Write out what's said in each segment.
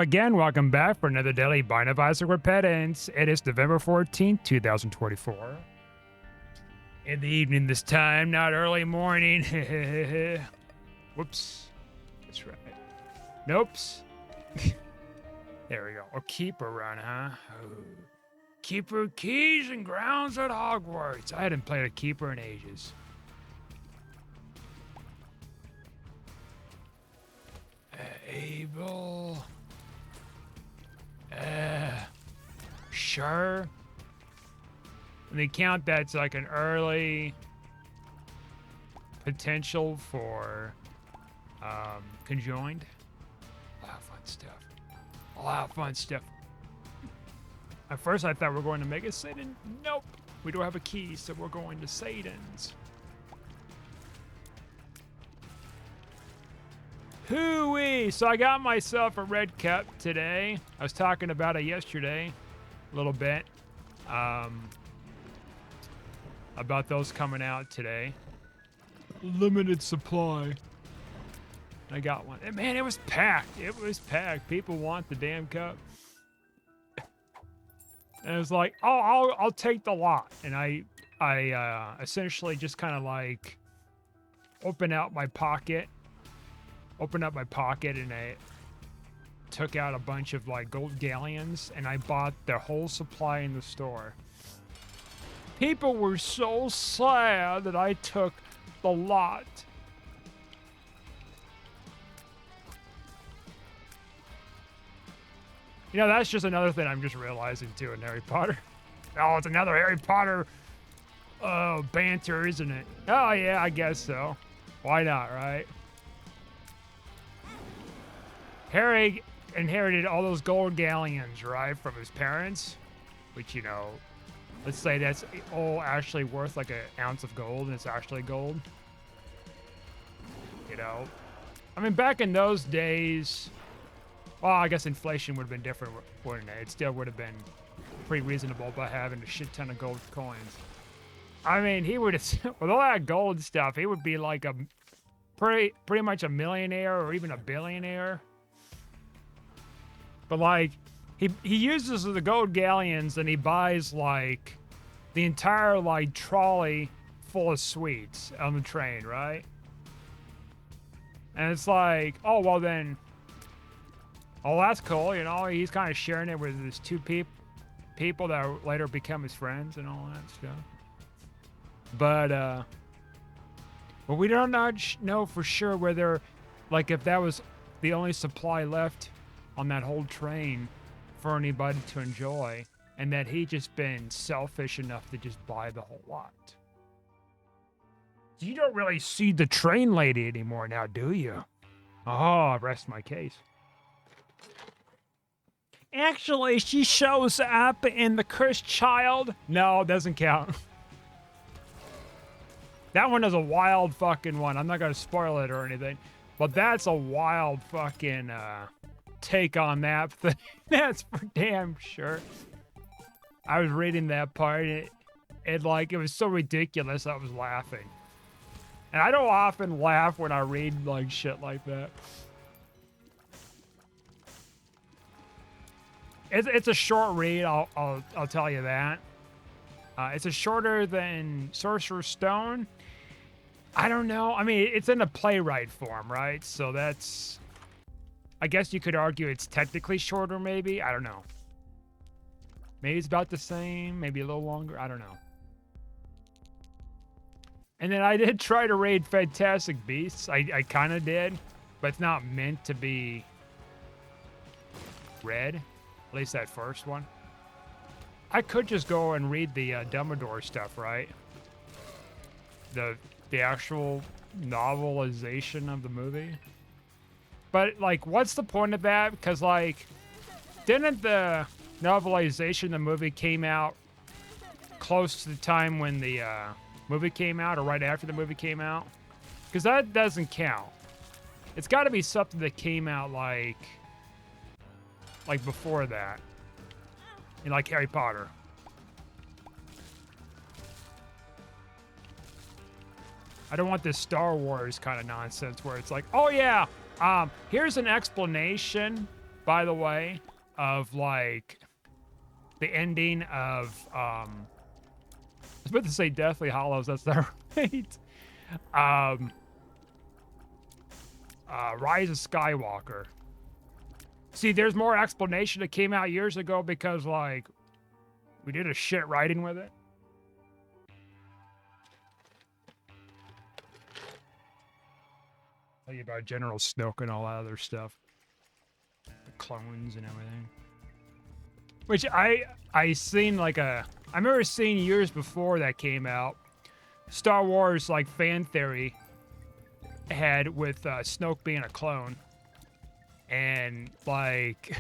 Again, welcome back for another daily Binding of Isaac Repentance. It is November 14th, 2024. In the evening this time, not early morning. Whoops. That's right. Nopes. There we go. A keeper run, huh? Oh. Keeper keys and grounds at Hogwarts. I hadn't played a keeper in ages. Abel. Sure. And they count that's like an early potential for conjoined. A lot of fun stuff. A lot of fun stuff. At first I thought we were going to Mega Satan. Nope. We don't have a key, so we're going to Satan's. Hooey! So I got myself a red cup today. I was talking about it yesterday a little bit. About those coming out today. Limited supply. I got one. And man, it was packed. It was packed. People want the damn cup. And it was like, oh, I'll take the lot. And I essentially just kind of like opened up my pocket and I took out a bunch of like gold galleons and I bought the whole supply in the store. People were so sad that I took the lot. You know, that's just another thing I'm just realizing too in Harry Potter. Oh, it's another Harry Potter banter, isn't it? Oh yeah, I guess so. Why not, right? Harry inherited all those gold galleons, right, from his parents, which, you know, let's say that's all actually worth like an ounce of gold, and it's actually gold. You know? I mean, back in those days, well, I guess inflation would have been different, wouldn't it? It still would have been pretty reasonable by having a shit ton of gold coins. I mean, he would have, with all that gold stuff, he would be like a pretty much a millionaire or even a billionaire. But like, he uses the gold galleons and he buys like the entire like trolley full of sweets on the train, right? And it's like, oh, well then, oh, that's cool, you know, he's kind of sharing it with his two people that later become his friends and all that stuff. But we don't know for sure whether, like, if that was the only supply left on that whole train for anybody to enjoy, and that he just been selfish enough to just buy the whole lot. You don't really see the train lady anymore now, do you? Oh, rest my case. Actually, she shows up in The Cursed Child. No, it doesn't count. That one is a wild fucking one. I'm not going to spoil it or anything, but that's a wild fucking take on that thing. That's for damn sure. I was reading that part, and it was so ridiculous I was laughing. And I don't often laugh when I read like shit like that. It's a short read, I'll tell you that. It's a shorter than Sorcerer's Stone. I don't know. I mean, it's in a playwright form, right? So that's, I guess you could argue it's technically shorter, maybe. I don't know. Maybe it's about the same, maybe a little longer. I don't know. And then I did try to raid Fantastic Beasts. I kind of did, but it's not meant to be read. At least that first one. I could just go and read the Dumbledore stuff, right? The actual novelization of the movie. But, like, what's the point of that? Because, like, didn't the novelization of the movie came out close to the time when the movie came out, or right after the movie came out? Because that doesn't count. It's got to be something that came out, like before that. And like Harry Potter. I don't want this Star Wars kind of nonsense where it's like, oh yeah, here's an explanation by the way, of like the ending of I was about to say Deathly Hollows, that's not right. Rise of Skywalker. See, there's more explanation that came out years ago because like we did a shit writing with it. Tell you about General Snoke and all that other stuff. The clones and everything. Which I seen like I remember seeing years before that came out. Star Wars like fan theory had with Snoke being a clone. And like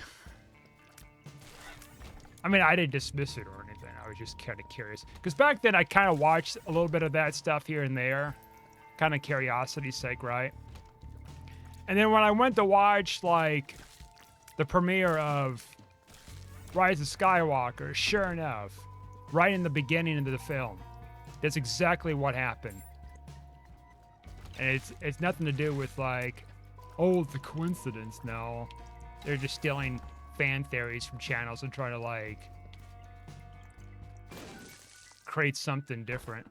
I mean, I didn't dismiss it or anything. I was just kind of curious. Because back then I kind of watched a little bit of that stuff here and there. Kind of curiosity's sake, right? And then when I went to watch like the premiere of Rise of Skywalker, sure enough, right in the beginning of the film, that's exactly what happened. And it's nothing to do with like, oh, it's a coincidence. No, they're just stealing fan theories from channels and trying to like create something different.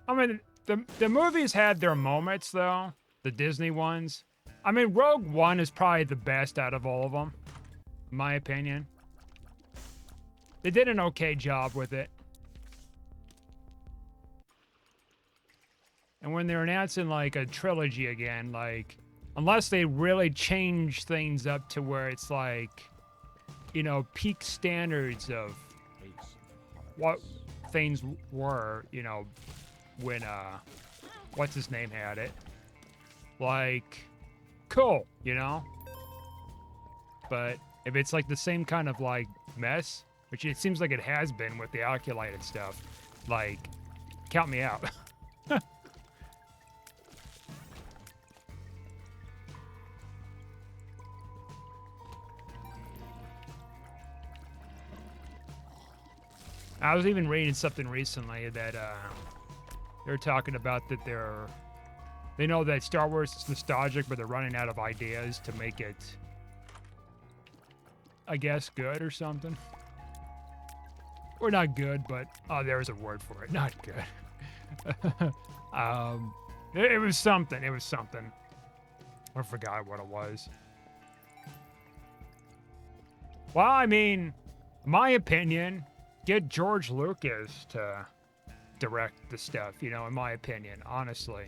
I mean, the movies had their moments, though. The Disney ones. I mean, Rogue One is probably the best out of all of them, in my opinion. They did an okay job with it. And when they're announcing, like, a trilogy again, like, unless they really change things up to where it's, like, you know, peak standards of what things were, you know, when what's his name had it, like, cool, you know. But if it's like the same kind of like mess, which it seems like it has been with the Acolyte and stuff, like, count me out. I was even reading something recently that they're talking about that they know that Star Wars is nostalgic, but they're running out of ideas to make it, I guess, good or something. Or not good, but there's a word for it. Not good. It was something. It was something. I forgot what it was. Well, I mean, my opinion, get George Lucas to direct the stuff, you know, in my opinion, honestly.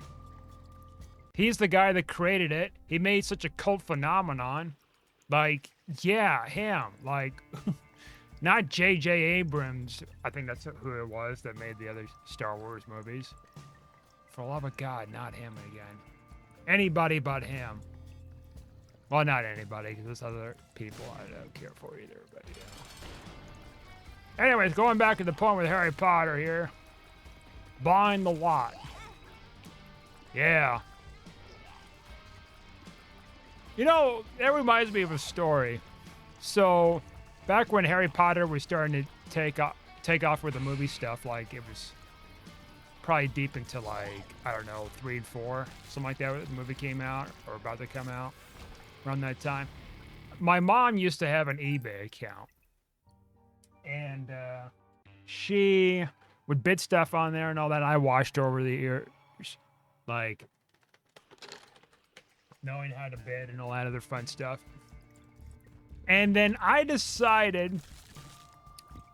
He's the guy that created it. He made such a cult phenomenon. Like, yeah, him. Like, not J.J. Abrams. I think that's who it was that made the other Star Wars movies. For the love of God, not him again. Anybody but him. Well, not anybody, because there's other people I don't care for either, but yeah. Anyways, going back to the point with Harry Potter here. Buying the lot. Yeah. You know, that reminds me of a story. So, back when Harry Potter was starting to take off with the movie stuff, like, it was probably deep into, like, I don't know, 3 and 4, something like that, when the movie came out, or about to come out, around that time. My mom used to have an eBay account. And, she would bid stuff on there and all that. I watched over the years, like, knowing how to bid and all that other fun stuff. And then I decided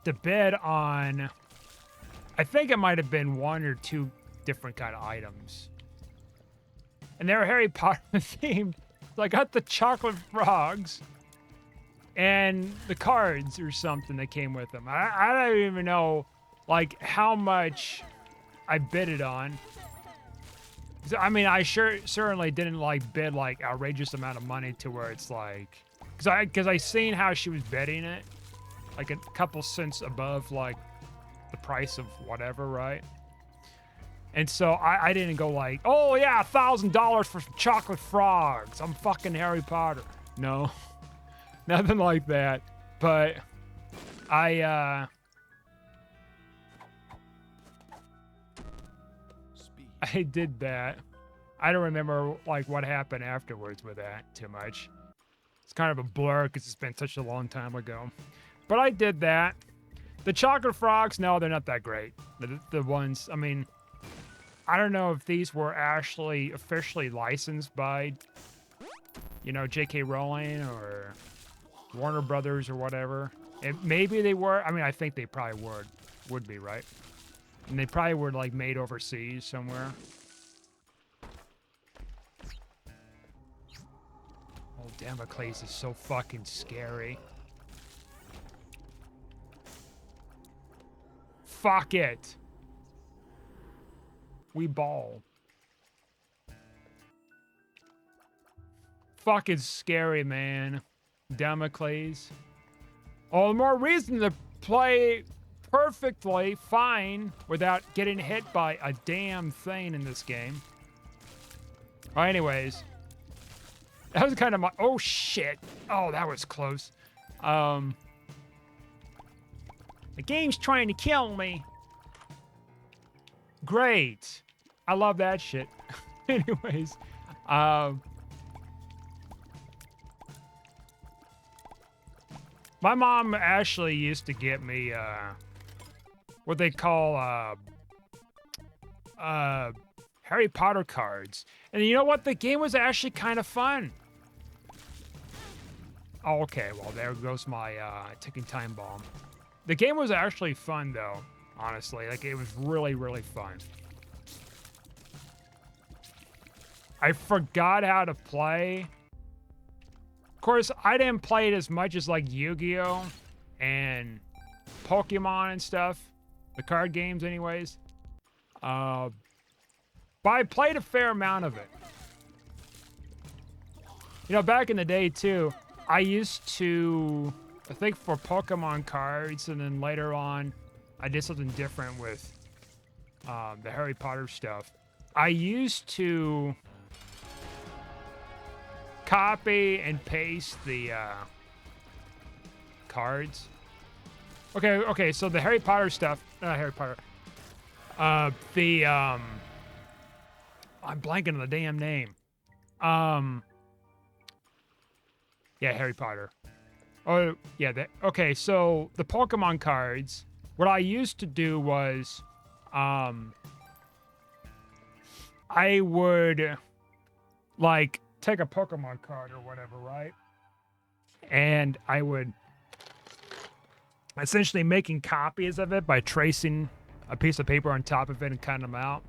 to bid on, I think it might have been 1 or 2 different kind of items. And they were Harry Potter themed. So I got the chocolate frogs and the cards or something that came with them. I don't even know, like, how much I bid it on. So, I mean, I certainly didn't, like, bid, like, outrageous amount of money to where it's, like... Because I seen how she was bidding it. Like, a couple cents above, like, the price of whatever, right? And so I didn't go like, oh, yeah, $1,000 for some chocolate frogs. I'm fucking Harry Potter. No. Nothing like that. But I I did that. I don't remember like what happened afterwards with that too much. It's kind of a blur because it's been such a long time ago. But I did that. The chocolate frogs, no, they're not that great. The ones, I mean, I don't know if these were actually officially licensed by, you know, J.K. Rowling or Warner Brothers or whatever. Maybe they were. I mean, I think they probably would be, right? And they probably were like made overseas somewhere. Oh, Damocles is so fucking scary. Fuck it. We ball. Fucking scary, man. Damocles. All the more reason to play perfectly fine without getting hit by a damn thing in this game. Well, anyways. That was kind of my... Oh, shit. Oh, that was close. The game's trying to kill me. Great. I love that shit. Anyways. My mom actually used to get me, what they call, Harry Potter cards. And you know what? The game was actually kind of fun. Oh, okay, well, there goes my, ticking time bomb. The game was actually fun, though, honestly. Like, it was really, really fun. I forgot how to play. Of course, I didn't play it as much as, like, Yu-Gi-Oh! And Pokemon and stuff. The card games, anyways. But I played a fair amount of it. You know, back in the day, too, I used to... I think for Pokemon cards, and then later on, I did something different with the Harry Potter stuff. I used to copy and paste the cards. Okay, so the Harry Potter stuff, not Harry Potter. I'm blanking on the damn name. Yeah, Harry Potter. Oh, yeah, okay, so the Pokemon cards, what I used to do was, I would, like, take a Pokemon card or whatever, right? And I would essentially making copies of it by tracing a piece of paper on top of it and cutting them out.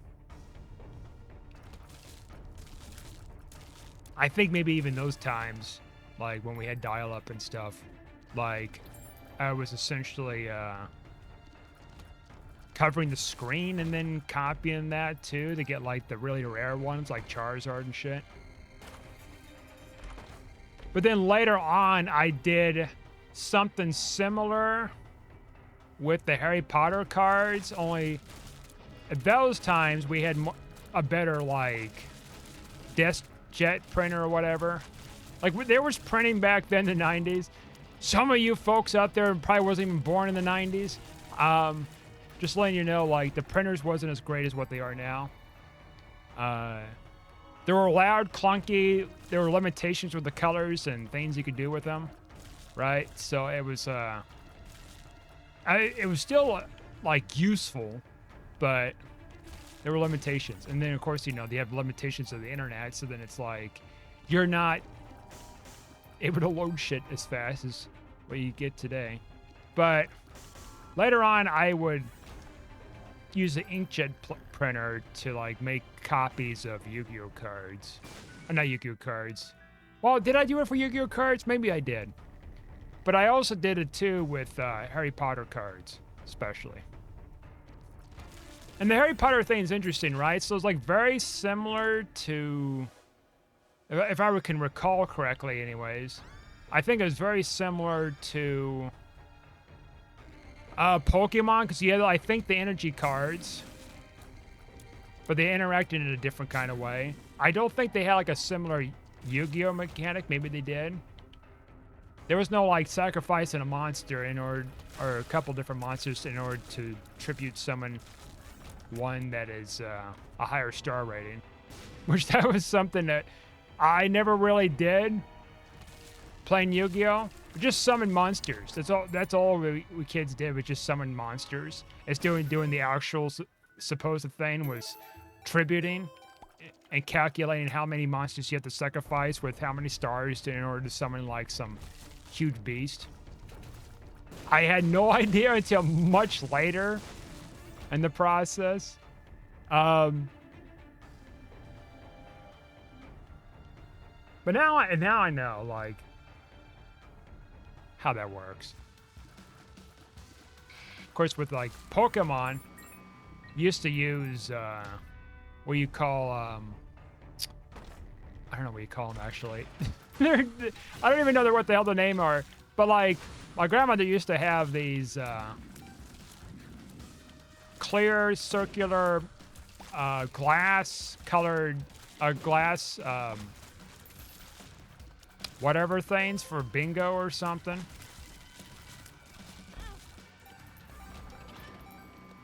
I think maybe even those times, like when we had dial-up and stuff, like I was essentially covering the screen and then copying that too to get like the really rare ones like Charizard and shit. But then later on, I did something similar with the Harry Potter cards, only at those times we had a better like DeskJet printer or whatever. Like, there was printing back then in the 90s. Some of you folks out there probably wasn't even born in the 90s. Just letting you know, like, the printers wasn't as great as what they are now. They were loud, clunky. There were limitations with the colors and things you could do with them, right? So it was, it was still, like, useful, but there were limitations. And then, of course, you know, they have limitations of the internet, so then it's like, you're not able to load shit as fast as what you get today. But later on, I would use the inkjet printer to like make copies of Yu-Gi-Oh cards. Not Yu-Gi-Oh cards. Well, did I do it for Yu-Gi-Oh cards? Maybe I did. But I also did it too with Harry Potter cards, especially. And the Harry Potter thing is interesting, right? So it's like very similar to, if I can recall correctly anyways, I think it was very similar to Pokemon, because you had, I think, the energy cards, but they interacted in a different kind of way. I don't think they had like a similar Yu-Gi-Oh mechanic. Maybe they did. There was no like sacrificing a monster in order, or a couple different monsters in order to tribute summon one that is a higher star rating, which that was something that I never really did playing Yu-Gi-Oh. Just summon monsters. That's all we kids did, was just summon monsters. It's doing the actual supposed thing was tributing and calculating how many monsters you have to sacrifice with how many stars in order to summon like some huge beast. I had no idea until much later in the process. But now I know like how that works. Of course, with like Pokemon, used to use what you call I don't know what you call them actually. I don't even know what the hell the name are. But like my grandmother used to have these clear circular glass colored glass whatever things for bingo or something.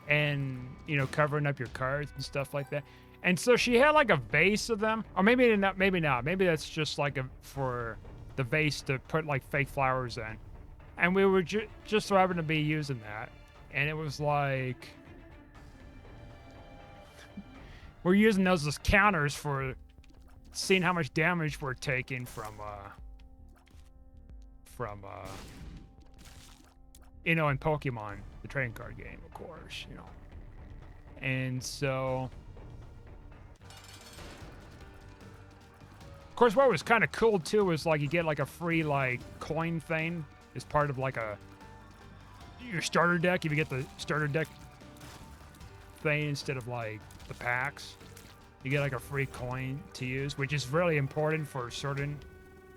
And, you know, covering up your cards and stuff like that. And so she had like a vase of them, or maybe not. Maybe that's just like for the vase to put like fake flowers in. And we were just so happened to be using that. And it was like, we're using those as counters for seeing how much damage we're taking from you know, in Pokemon, the trading card game, of course, you know. And so, of course, what was kind of cool too was like you get like a free like coin thing as part of like your starter deck. If you get the starter deck thing instead of like the packs, you get like a free coin to use, which is really important for certain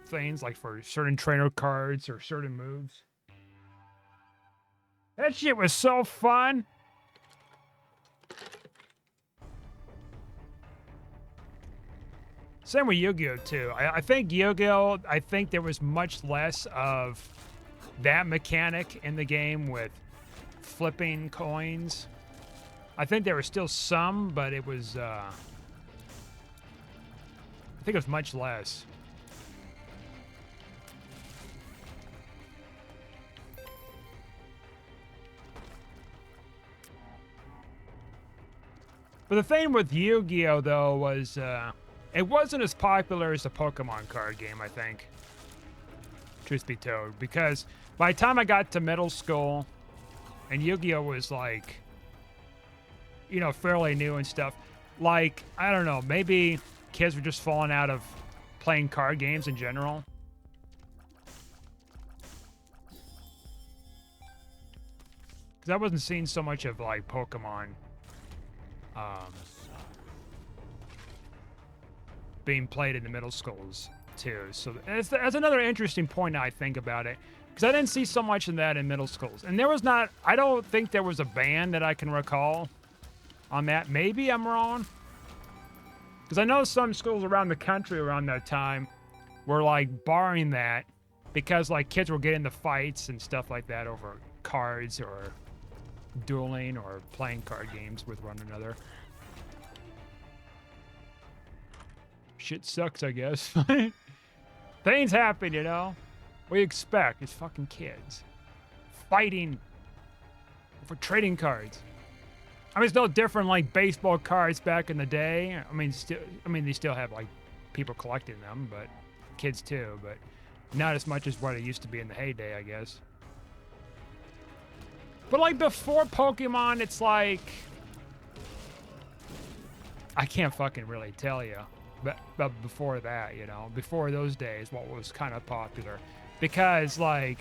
things, like for certain trainer cards or certain moves. That shit was so fun. Same with Yu-Gi-Oh too. I think Yu-Gi-Oh, I think there was much less of that mechanic in the game with flipping coins. I think there was still some, but it was, I think it was much less. But the thing with Yu-Gi-Oh, though, was it wasn't as popular as the Pokemon card game, I think. Truth be told. Because by the time I got to middle school, and Yu-Gi-Oh was like, you know, fairly new and stuff, like, I don't know, maybe kids were just falling out of playing card games in general. Because I wasn't seeing so much of, like, Pokemon being played in the middle schools too. So that's another interesting point I think about it, because I didn't see so much of that in middle schools. And there was not, I don't think there was a ban that I can recall on that. Maybe I'm wrong, because I know some schools around the country around that time were like barring that because like kids were getting into fights and stuff like that over cards or dueling or playing card games with one another. Shit sucks, I guess. Things happen, you know? What do you expect? It's fucking kids fighting for trading cards. I mean, it's no different like baseball cards back in the day. I mean, they still have like people collecting them, but kids too, but not as much as what it used to be in the heyday, I guess. But like before Pokemon, it's like, I can't fucking really tell you. But before that, you know, before those days, what was kind of popular? Because like,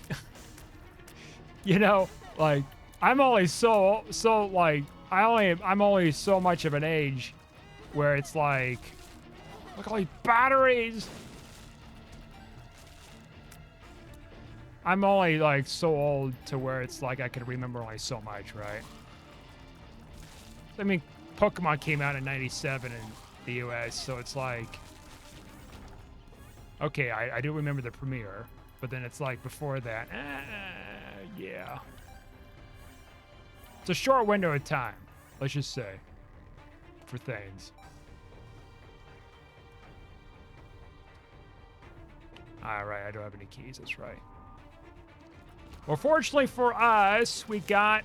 you know, like I'm only so like I'm only so much of an age where it's like, look at all these batteries. I'm only like so old to where it's like I can remember only so much, right? I mean, Pokemon came out in '97 in the US, so it's like, okay, I do remember the premiere, but then it's like before that, yeah. It's a short window of time, let's just say. for things. All right, I don't have any keys. That's right. Well, fortunately for us, we got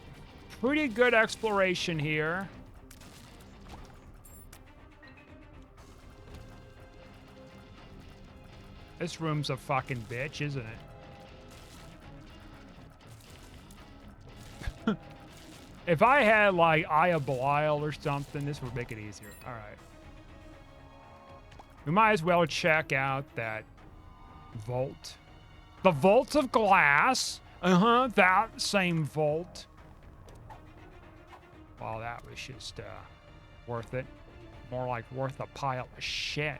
pretty good exploration here. This room's a fucking bitch, isn't it? If I had, like, Eye of Belial or something, this would make it easier. All right. We might as well check out that vault. The Vault of Glass. Uh-huh, that same vault. Well, that was just, worth it. More like worth a pile of shit.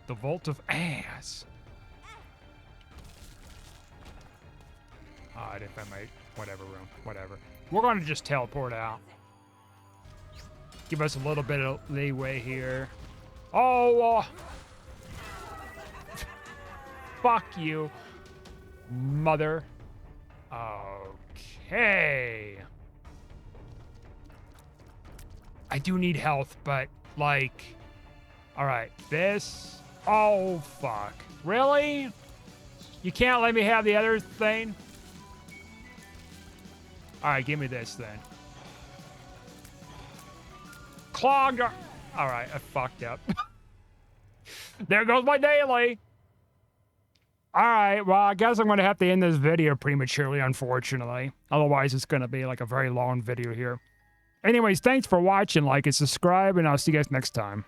The Vault of Ass. I didn't find my whatever room. Whatever. We're going to just teleport out. Give us a little bit of leeway here. Oh! Fuck you, mother. Okay. I do need health, but, like... Alright, this... Oh, fuck. Really? You can't let me have the other thing? Alright, give me this then. Clogged... Alright, I fucked up. There goes my daily! Alright, well, I guess I'm going to have to end this video prematurely, unfortunately. Otherwise, it's going to be like a very long video here. Anyways, thanks for watching, like and subscribe, and I'll see you guys next time.